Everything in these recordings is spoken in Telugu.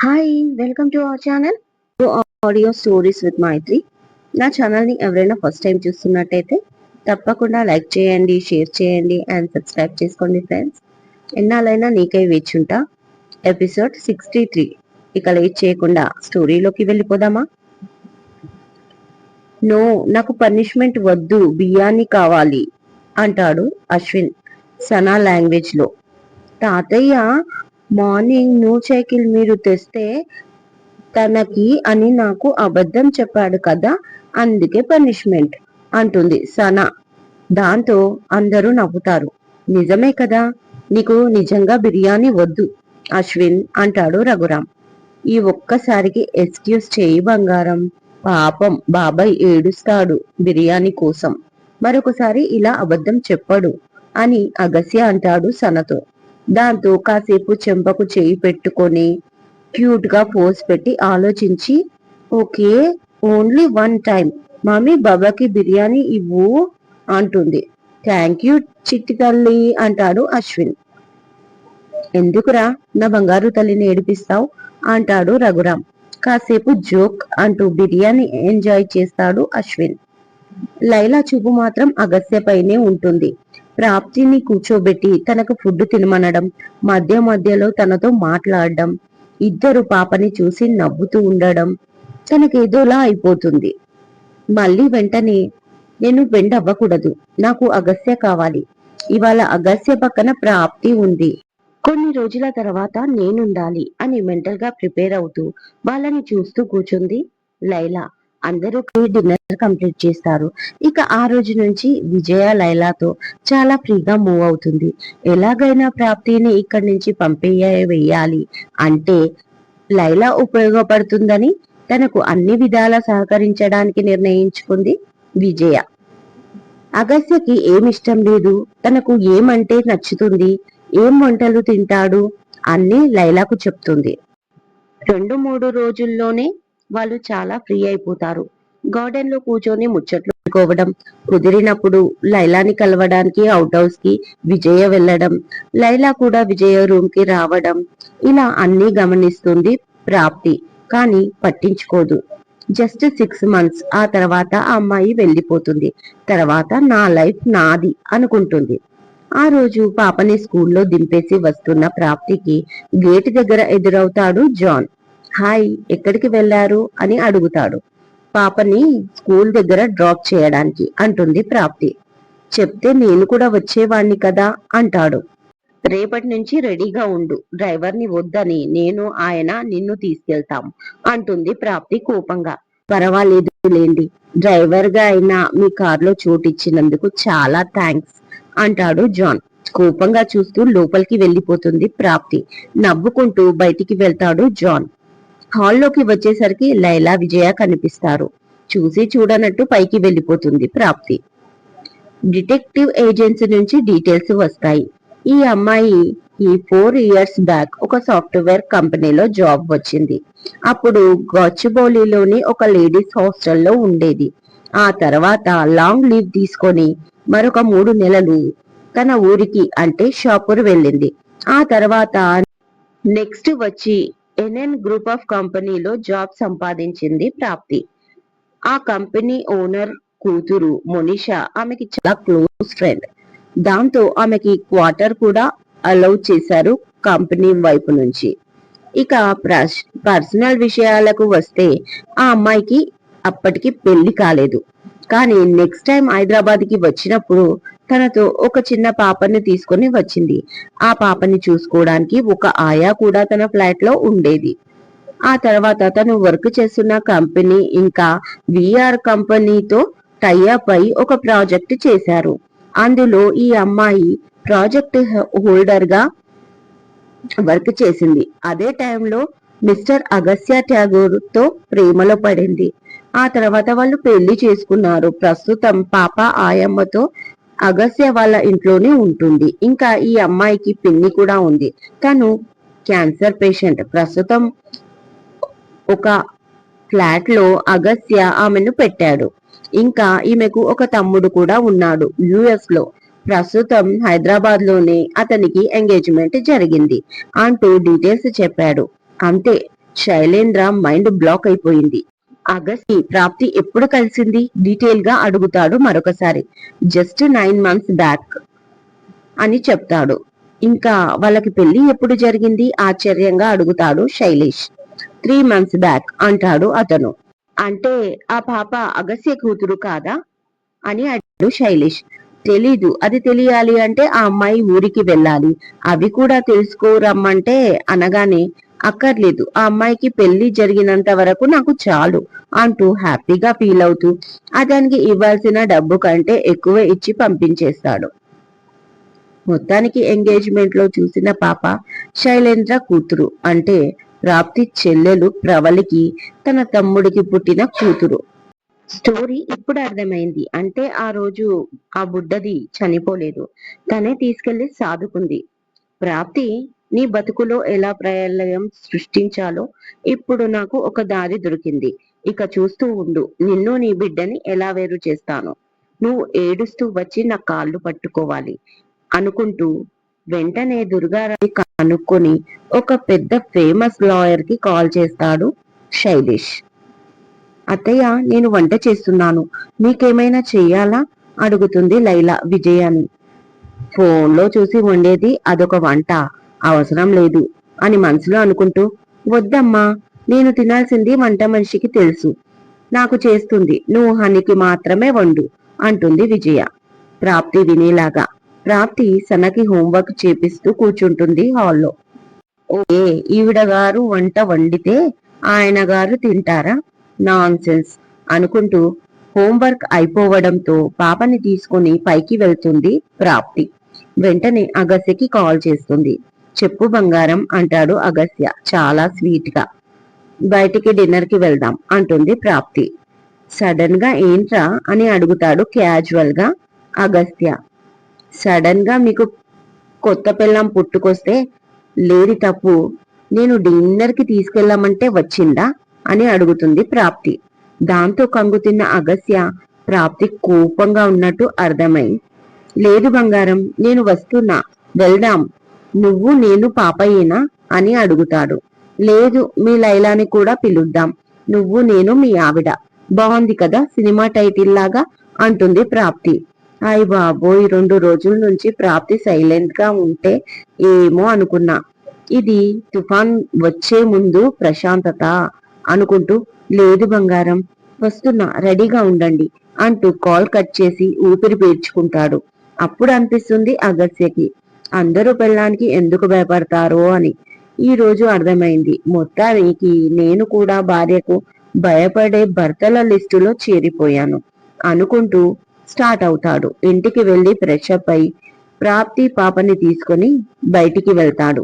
Hi, welcome to our channel audio stories with Maithri. నా ఛానల్ని ఎవరైనా ఫస్ట్ టైం చూస్తున్నట్టయితే తప్పకుండా లైక్ చేయండి, షేర్ చేయండి అండ్ సబ్స్క్రైబ్ చేసుకోండి ఫ్రెండ్స్. ఎన్నాళ్ళైనా నీకై వేచుంటా. ఎపిసోడ్ 63. ఇక లేట్ చేయకుండా స్టోరీలోకి వెళ్ళిపోదామా? నో, నాకు పనిష్మెంట్ వద్దు, బియ్యాన్ని కావాలి అంటాడు అశ్విన్ సనా లాంగ్వేజ్ లో. తాతయ్య మార్నింగ్ న్యూ సైకిల్ మీరు తెస్తే తనకి అని నాకు అబద్ధం చెప్పాడు కదా, అందుకే పనిష్మెంట్ అంటుంది సనా. దాంతో అందరూ నవ్వుతారు. నిజమే కదా, నీకు నిజంగా బిర్యానీ వద్దు అశ్విన్ అంటాడు రఘురాం. ఈ ఒక్కసారికి ఎక్స్క్యూజ్ చేయి బంగారం, పాపం బాబాయ్ ఏడుస్తాడు బిర్యానీ కోసం, మరొకసారి ఇలా అబద్ధం చెప్పడు అని అగస్య అంటాడు సనతో. దాంతో కాసేపు చెంపకు చేయి పెట్టుకొని క్యూట్ గా పోజ్ పెట్టి ఆలోచించి, okay, only one time mummy బాబాకి బిర్యానీ ఇవ్వు అంటుంది. థ్యాంక్ యూ చిట్టి తల్లి అంటాడు అశ్విన్. ఎందుకురా నా బంగారు తల్లిని ఏడిపిస్తావు అంటాడు రఘురాం. కాసేపు జోక్ అంటూ బిర్యానీ ఎంజాయ్ చేస్తాడు అశ్విన్. లైలా చూపు మాత్రం అగస్యపైనే ఉంటుంది. ప్రాప్తిని కూర్చోబెట్టి తనకు ఫుడ్ తినమనడం, మధ్య మధ్యలో తనతో మాట్లాడడం, ఇద్దరు పాపని చూసి నవ్వుతూ ఉండడం తనకేదోలా అయిపోతుంది. మళ్ళీ వెంటనే నేను బెండ్ అవ్వకూడదు, నాకు అగస్య కావాలి, ఇవాళ అగస్య పక్కన ప్రాప్తి ఉంది, కొన్ని రోజుల తర్వాత నేనుండాలి అని మెంటల్ గా ప్రిపేర్ అవుతూ వాళ్ళని చూస్తూ కూర్చుంది లైలా. అందరూ డిన్నర్ కంప్లీట్ చేస్తారు. ఇక ఆ రోజు నుంచి విజయ లైలాతో చాలా ఫ్రీగా మూవ్ అవుతుంది. ఎలాగైనా ప్రాప్తిని ఇక్కడి నుంచి వేయాలి అంటే లైలా ఉపయోగపడుతుందని తనకు అన్ని విధాలా సహకరించడానికి నిర్ణయించుకుంది విజయ. అగస్యకి ఏమిష్టం లేదు, తనకు ఏమంటే నచ్చుతుంది, ఏం వంటలు తింటాడు అన్ని లైలాకు చెప్తుంది. 2-3 రోజుల్లోనే వాళ్ళు చాలా ఫ్రీ అయిపోతారు. గార్డెన్ లో కూర్చొని ముచ్చట్లు పెట్టుకోవడం, కుదిరినప్పుడు లైలాని కలవడానికి అవుట్ హౌస్ కి విజయ వెళ్ళడం, లైలా కూడా విజయ రూమ్ కి రావడం, ఇలా అన్ని గమనిస్తుంది ప్రాప్తి. కానీ పట్టించుకోదు. జస్ట్ 6 months, ఆ తర్వాత ఆ అమ్మాయి వెళ్ళిపోతుంది. తర్వాత నా లైఫ్ నాది అనుకుంటుంది. ఆ రోజు పాపని స్కూల్లో దింపేసి వస్తున్న ప్రాప్తికి గేట్ దగ్గర ఎదురవుతాడు జాన్. హాయ్, ఎక్కడికి వెళ్లారు అని అడుగుతాడు. పాపని స్కూల్ దగ్గర డ్రాప్ చేయడానికి అంటుంది ప్రాప్తి. చెప్తే నేను కూడా వచ్చేవాణ్ణి కదా అంటాడు. రేపటి నుంచి రెడీగా ఉండు, డ్రైవర్ని వద్దని నేను ఆయన నిన్ను తీసుకెళ్తాం అంటుంది ప్రాప్తి కోపంగా. పర్వాలేదు లేండి, డ్రైవర్ గా అయినా మీ కార్లో చోటిచ్చినందుకు చాలా థ్యాంక్స్ అంటాడు జాన్. కోపంగా చూస్తూ లోపలికి వెళ్ళిపోతుంది ప్రాప్తి. నవ్వుకుంటూ బయటికి వెళ్తాడు జాన్. హాల్లోకి వచ్చేసరికి లైలా విజయ కనిపిస్తారు. చూసి చూడనట్టు పైకి వెళ్ళిపోతుంది ప్రాప్తి. డిటెక్టివ్ ఏజెన్సీ నుంచి డీటెయిల్స్ వస్తాయి. ఈ అమ్మాయి ఈ 4 years బ్యాక్ ఒక సాఫ్ట్వేర్ కంపెనీలో జాబ్ వచ్చింది. అప్పుడు గచ్చిబౌలిలోని ఒక లేడీస్ హాస్టల్లో ఉండేది. ఆ తర్వాత లాంగ్ లీవ్ తీసుకొని మరొక 3 నెలలు తన ఊరికి అంటే షాపూర్ వెళ్ళింది. ఆ తర్వాత నెక్స్ట్ వచ్చి ఎన్ఎన్ గ్రూప్ ఆఫ్ కంపెనీలో జాబ్ సంపాదించింది ప్రాప్తి. ఆ కంపెనీ ఓనర్ కూతురు మోనిషా ఆమెకి చాలా క్లోజ్ ఫ్రెండ్. దాంతో ఆమెకి క్వార్టర్ కూడా అలౌ చేశారు కంపెనీ వైపు నుంచి. ఇక పర్సనల్ విషయాలకు వస్తే ఆ అమ్మాయికి అప్పటికి పెళ్లి కాలేదు. కానీ నెక్స్ట్ టైం హైదరాబాద్ కి వచ్చినప్పుడు తనతో ఒక చిన్న పాపని తీసుకొని వచ్చింది. ఆ పాపని చూసుకోవడానికి ఒక ఆయా కూడా తన ఫ్లాట్ లో ఉండేది. ఆ తర్వాత తను వర్క్ చేస్తున్న కంపెనీ ఇంకా విఆర్ కంపెనీతో టైఅప్ అయి ఒక ప్రాజెక్ట్ చేశారు. అందులో ఈ అమ్మాయి ప్రాజెక్ట్ హోల్డర్ గా వర్క్ చేసింది. అదే టైంలో మిస్టర్ అగస్య ఠాగూర్ తో ప్రేమలో పడింది. ఆ తర్వాత వాళ్ళు పెళ్లి చేసుకున్నారు. ప్రస్తుతం పాప ఆయమ్మతో అగస్య వాళ్ళ ఇంట్లోనే ఉంటుంది. ఇంకా ఈ అమ్మాయికి పిన్ని కూడా ఉంది. తను క్యాన్సర్ పేషెంట్. ప్రస్తుతం ఒక ఫ్లాట్ లో అగస్య ఆమెను పెట్టాడు. ఇంకా ఈమెకు ఒక తమ్ముడు కూడా ఉన్నాడు యుఎస్ లో. ప్రస్తుతం హైదరాబాద్ లోనే అతనికి ఎంగేజ్మెంట్ జరిగింది అంటూ డీటెయిల్స్ చెప్పాడు. అంతే, శైలేంద్ర మైండ్ బ్లాక్ అయిపోయింది. అగస్తి ప్రాప్తి ఎప్పుడు కలిసింది డీటెయిల్ గా అడుగుతాడు మరొకసారి. జస్ట్ 9 months బ్యాక్ అని చెప్తాడు. ఇంకా వాళ్ళకి పెళ్లి ఎప్పుడు జరిగింది ఆశ్చర్యంగా అడుగుతాడు శైలేష్. 3 months బ్యాక్ అంటాడు అతను. అంటే ఆ పాప అగస్య కూతురు కాదా అని అడిగాడు శైలేష్. తెలీదు, అది తెలియాలి అంటే ఆ అమ్మాయి ఊరికి వెళ్ళాలి, అవి కూడా తెలుసుకోరమ్మంటే అనగానే అక్కర్లేదు, ఆ అమ్మాయికి పెళ్లి జరిగినంత వరకు నాకు చాలు అంటూ హ్యాపీగా ఫీల్ అవుతూ అతనికి ఇవ్వాల్సిన డబ్బు కంటే ఎక్కువ ఇచ్చి పంపించేస్తాడు. మొత్తానికి ఎంగేజ్మెంట్ లో చూసిన పాప శైలేంద్ర కూతురు, అంటే ప్రాప్తి చెల్లెలు ప్రవళికి తన తమ్ముడికి పుట్టిన కూతురు. స్టోరీ ఇప్పుడు అర్థమైంది. అంటే ఆ రోజు ఆ బుడ్డది చనిపోలేదు, తనే తీసుకెళ్లి సాదుకుంది. ప్రాప్తి, నీ బతుకులో ఎలా ప్రళయం సృష్టించాలో ఇప్పుడు నాకు ఒక దారి దొరికింది. ఇక చూస్తూ ఉండు, నిన్ను నీ బిడ్డని ఎలా వేరు చేస్తాను. నువ్వు ఏడుస్తూ వచ్చి నా కాళ్ళు పట్టుకోవాలి అనుకుంటూ వెంటనే దుర్గారాన్ని కనుక్కొని ఒక పెద్ద ఫేమస్ లాయర్ కి కాల్ చేస్తాడు శైలేష్. అత్తయ్య, నేను వంట చేస్తున్నాను, మీకేమైనా చెయ్యాలా అడుగుతుంది లైలా విజయాన్ని. ఫోన్లో చూసి వండేది అదొక వంట, అవసరం లేదు అని మనసులో అనుకుంటూ, వద్దమ్మా, నేను తినాల్సింది వంట మనిషికి తెలుసు, నాకు చేస్తుంది, నువ్వు హనికి మాత్రమే వండు అంటుంది విజయ. ప్రాప్తి వినేలాగా. ప్రాప్తి సనకి హోంవర్క్ చేపిస్తూ కూర్చుంటుంది హాల్లో. ఓకే, ఈవిడ గారు వంట వండితే ఆయన గారు తింటారా, నాన్ సెన్స్ అనుకుంటూ హోంవర్క్ అయిపోవడంతో పాపని తీసుకుని పైకి వెళ్తుంది ప్రాప్తి. వెంటనే అగస్యకి కాల్ చేస్తుంది. చెప్పు బంగారం అంటాడు అగస్య చాలా స్వీట్ గా. బయటికి డిన్నర్ కి వెళ్దాం అంటుంది ప్రాప్తి. సడన్ గా ఏంట్రా అని అడుగుతాడు క్యాజువల్ గా అగస్త్య. సడన్ గా మీకు కొత్త పిల్లం పుట్టుకొస్తే లేని తప్పు నేను డిన్నర్ కి తీసుకెళ్లామంటే వచ్చిందా అని అడుగుతుంది ప్రాప్తి. దాంతో కంగుతిన్న అగస్య ప్రాప్తి కోపంగా ఉన్నట్టు అర్థమై, లేదు బంగారం, నేను వస్తున్నా, వెళ్దాం, నువ్వు నేను పాపయ్యేనా అని అడుగుతాడు. లేదు, మీ లైలాని కూడా పిలుద్దాం, నువ్వు నేను మీ ఆవిడ, బాగుంది కదా సినిమా టైటిల్ లాగా అంటుంది ప్రాప్తి. అయ్ బాబోయ్, 2 రోజుల నుంచి ప్రాప్తి సైలెంట్ గా ఉంటే ఏమో అనుకున్నా, ఇది తుఫాన్ వచ్చే ముందు ప్రశాంతత అనుకుంటూ, లేదు బంగారం, వస్తున్నా, రెడీగా ఉండండి అంటూ కాల్ కట్ చేసి ఊపిరి పీల్చుకుంటాడు. అప్పుడు అనిపిస్తుంది అగస్యకి, అందరూ పెళ్ళానికి ఎందుకు భయపడతారో అని. ఈ రోజు అర్థమైంది. మొత్తానికి నేను కూడా భార్యకు భయపడే భర్తల లిస్టులో చేరిపోయాను అనుకుంటూ స్టార్ట్ అవుతాడు. ఇంటికి వెళ్లి ఫ్రెష్ అప్ అయి ప్రాప్తి పాపని తీసుకుని బయటికి వెళ్తాడు.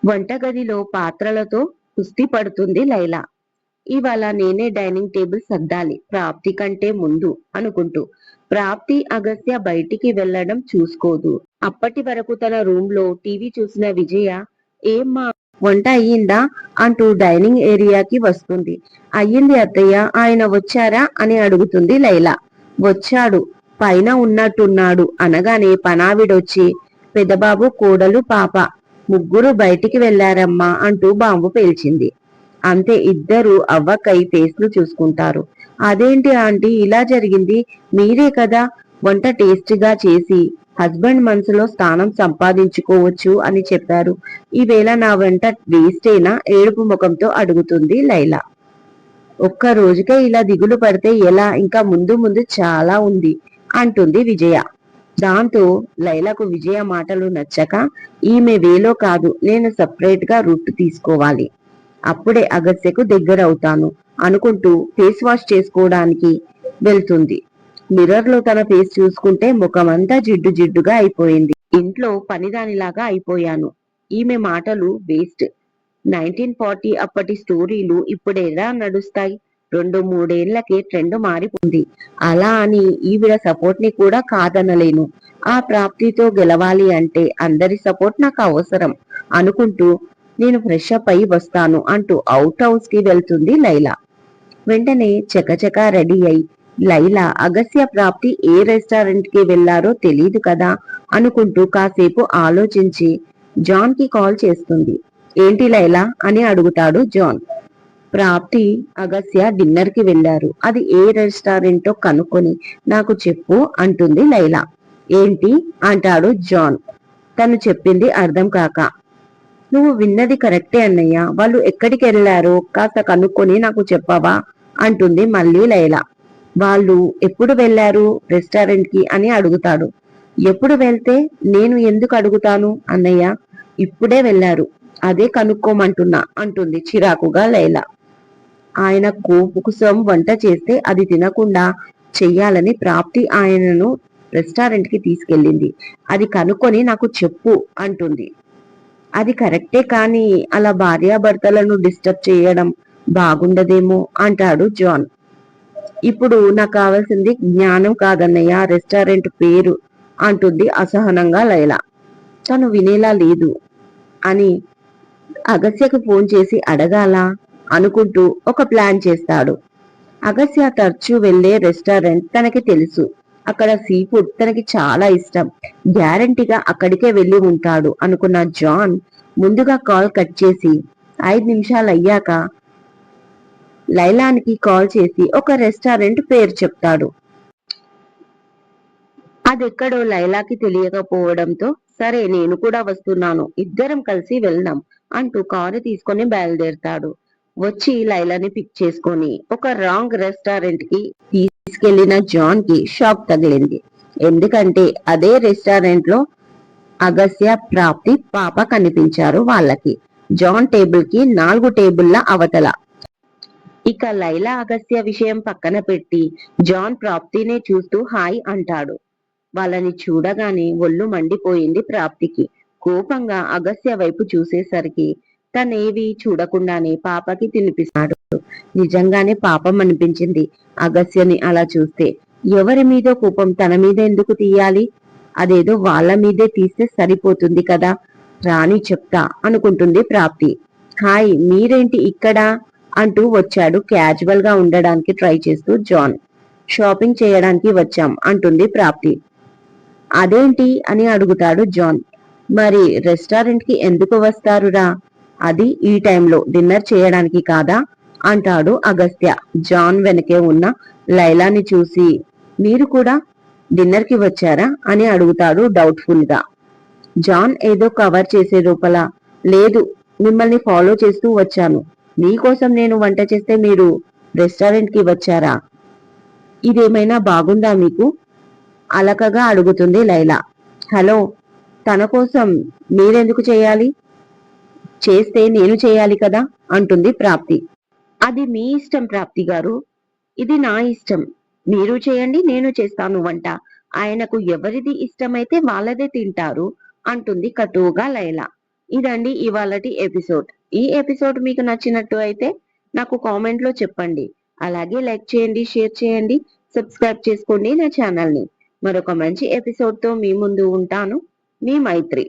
వంటగదిలో పాత్రలతో కుస్తీ పడుతుంది లైలా. ఇవాళ నేనే డైనింగ్ టేబుల్ సర్దాలి ప్రాప్తి కంటే ముందు అనుకుంటూ. ప్రాప్తి అగస్య బయటికి వెళ్లడం చూసుకోదు. అప్పటి వరకు తన రూమ్ లో టీవీ చూసిన విజయ, ఏమ్మా వంట అయ్యిందా అంటూ డైనింగ్ ఏరియాకి వస్తుంది. అయ్యింది అత్తయ్య, ఆయన వచ్చారా అని అడుగుతుంది లైలా. వచ్చాడు, పైన ఉన్నట్టున్నాడు అనగానే పనావిడొచ్చి, పెదబాబు, కోడలు, పాప ముగ్గురు బయటికి వెళ్లారమ్మా అంటూ బాంబు పేల్చింది. అంతే, ఇద్దరు అవ్వకై ఫేస్లు చూసుకుంటారు. అదేంటి ఆంటీ ఇలా జరిగింది, మీరే కదా వంట టేస్టీగా చేసి హస్బెండ్ మనసులో స్థానం సంపాదించుకోవచ్చు అని చెప్పారు, ఈవేళ నా వంట వేస్టేనా ఏడుపు ముఖంతో అడుగుతుంది లైలా. ఒక్క రోజుకే ఇలా దిగులు పడితే ఎలా, ఇంకా ముందు ముందు చాలా ఉంది అంటుంది విజయ. దాంతో లైలాకు విజయ మాటలు నచ్చక, ఈమె వేలో కాదు, నేను సపరేట్ గా రూట్ తీసుకోవాలి, అప్పుడే అగస్యకు దగ్గరవుతాను అనుకుంటూ ఫేస్ వాష్ చేసుకోవడానికి వెళ్తుంది. మిర్రర్ లో తన ఫేస్ చూసుకుంటే ముఖమంతా జిడ్డు జిడ్డుగా అయిపోయింది. ఇంట్లో పనిదానిలాగా అయిపోయాను, ఈమె మాటలు వేస్ట్. 1940 అప్పటి స్టోరీలు ఇప్పుడు ఎలా నడుస్తాయి, 2-3 ఏళ్లకే ట్రెండ్ మారిపోయింది. అలా అని ఈవిడ సపోర్ట్ ని కూడా కాదనలేను. ఆ ప్రాప్తితో గెలవాలి అంటే అందరి సపోర్ట్ నాకు అవసరం అనుకుంటూ నేను ఫ్రెష్ అప్ అయి వస్తాను అంటూ అవుట్ హౌస్ కి వెళ్తుంది లైలా. వెంటనే చకచక రెడీ అయి లైలా అగస్య ప్రాప్తి ఏ రెస్టారెంట్ కి వెళ్లారో తెలీదు కదా అనుకుంటూ కాసేపు ఆలోచించి జాన్ కి కాల్ చేస్తుంది. ఏంటి లైలా అని అడుగుతాడు జాన్. ప్రాప్తి, అగస్య డిన్నర్ కి వెళ్లారు. అది ఏ రెస్టారెంటో కనుక్కొని నాకు చెప్పు అంటుంది లైలా. ఏంటి అంటాడు జాన్, తను చెప్పింది అర్థం కాక. నువ్వు విన్నది కరెక్టే అన్నయ్య, వాళ్ళు ఎక్కడికి వెళ్లారో కాస్త కనుక్కొని నాకు చెప్పవా అంటుంది మళ్ళీ లైలా. వాళ్ళు ఎప్పుడు వెళ్లారు రెస్టారెంట్ కి అని అడుగుతాడు. ఎప్పుడు వెళ్తే నేను ఎందుకు అడుగుతాను అన్నయ్య, ఇప్పుడే వెళ్లారు, అదే కనుక్కోమంటున్నా అంటుంది చిరాకుగా లైలా. ఆయన కోసం వంట చేస్తే అది తినకుండా చెయ్యాలని ప్రాప్తి ఆయనను రెస్టారెంట్ కి తీసుకెళ్ళింది. అది కనుక్కొని నాకు చెప్పు అంటుంది. అది కరెక్టే, కానీ అలా భార్యాభర్తలను డిస్టర్బ్ చేయడం బాగుండదేమో అంటాడు జాన్. ఇప్పుడు నాకు కావాల్సింది జ్ఞానం కాదన్నయ్య, రెస్టారెంట్ పేరు అంటుంది అసహనంగా లైలా. తను వినేలా లేదు అని అగస్యకు ఫోన్ చేసి అడగాల అనుకుంటూ ఒక ప్లాన్ చేస్తాడు. అగస్య తరచూ వెళ్లే రెస్టారెంట్ తనకి తెలుసు. అక్కడ సీ ఫుడ్ తనకి చాలా ఇష్టం. గ్యారంటీగా అక్కడికే వెళ్లి ఉంటాడు అనుకున్న జాన్ ముందుగా కాల్ కట్ చేసి 5 నిమిషాలు అయ్యాక లైలానికి కాల్ చేసి ఒక రెస్టారెంట్ పేరు చెప్తాడు. అదెక్కడో లైలాకి తెలియకపోవడంతో సరే నేను కూడా వస్తున్నాను, ఇద్దరం కలిసి వెళ్దాం అంటూ కారు తీసుకొని బయలుదేరతాడు. వచ్చి లైలాని పిక్ చేసుకొని ఒక రాంగ్ రెస్టారెంట్ కి తీసుకెళ్లిన జాన్ కి షాక్ తగిలింది. ఎందుకంటే అదే రెస్టారెంట్ లో అగస్య, ప్రాప్తి, పాప కనిపించారు వాళ్ళకి. జాన్ టేబుల్ కి 4 టేబుల్ల అవతల. ఇక లైలా అగస్య విషయం పక్కన పెట్టి జాన్ ప్రాప్తినే చూస్తూ హాయ్ అంటాడు. వాళ్ళని చూడగానే ఒళ్ళు మండిపోయింది ప్రాప్తికి. కోపంగా అగస్య వైపు చూసేసరికి తనేవి చూడకుండానే పాపకి తినిపిస్తాడు. నిజంగానే పాపం అనిపించింది అగస్యని అలా చూస్తే. ఎవరి మీదో కోపం తన మీద ఎందుకు తీయాలి? అదేదో వాళ్ళ మీదే తీస్తే సరిపోతుంది కదా. రాని చెప్తా అనుకుంటుంది ప్రాప్తి. హాయ్, మీరేంటి ఇక్కడ అంటూ వచ్చాడు క్యాజువల్ గా ఉండడానికి ట్రై చేస్తూ జాన్. షాపింగ్ చేయడానికి వచ్చాం అంటుంది ప్రాప్తి. అదేంటి అని అడుగుతాడు జాన్. మరి రెస్టారెంట్ కి ఎందుకు వస్తారురా? అది ఈ టైంలో డిన్నర్ చేయడానికి కాదా అంటాడు అగస్త్య జాన్ వెనకే ఉన్న లైలాని చూసి. మీరు కూడా డిన్నర్ కి వచ్చారా అని అడుగుతాడు డౌట్ఫుల్ గా. జాన్ ఏదో కవర్ చేసే రూపల, లేదు, మిమ్మల్ని ఫాలో చేస్తూ వచ్చాను. మీకోసం నేను వంట చేస్తే మీరు రెస్టారెంట్ కి వచ్చారా? ఇదేమైనా బాగుందా మీకు? అలకగా అడుగుతుంది లైలా. హలో, తన కోసం మీరెందుకు చేయాలి? చేస్తే నేను చేయాలి కదా అంటుంది ప్రాప్తి. అది మీ ఇష్టం ప్రాప్తి గారు, ఇది నా ఇష్టం. మీరు చేయండి, నేను చేస్తాను వంట. ఆయనకు ఎవరిది ఇష్టమైతే వాళ్ళదే తింటారు అంటుంది కటువుగా లైలా. ఇదండి ఇవాళటి ఎపిసోడ్. ఈ ఎపిసోడ్ మీకు నచ్చినట్టు అయితే నాకు కామెంట్ లో చెప్పండి. అలాగే లైక్ చేయండి, షేర్ చేయండి, సబ్స్క్రైబ్ చేసుకోండి నా ఛానల్ ని. మరొక మంచి ఎపిసోడ్ తో మీ ముందు ఉంటాను. మీ మైత్రి.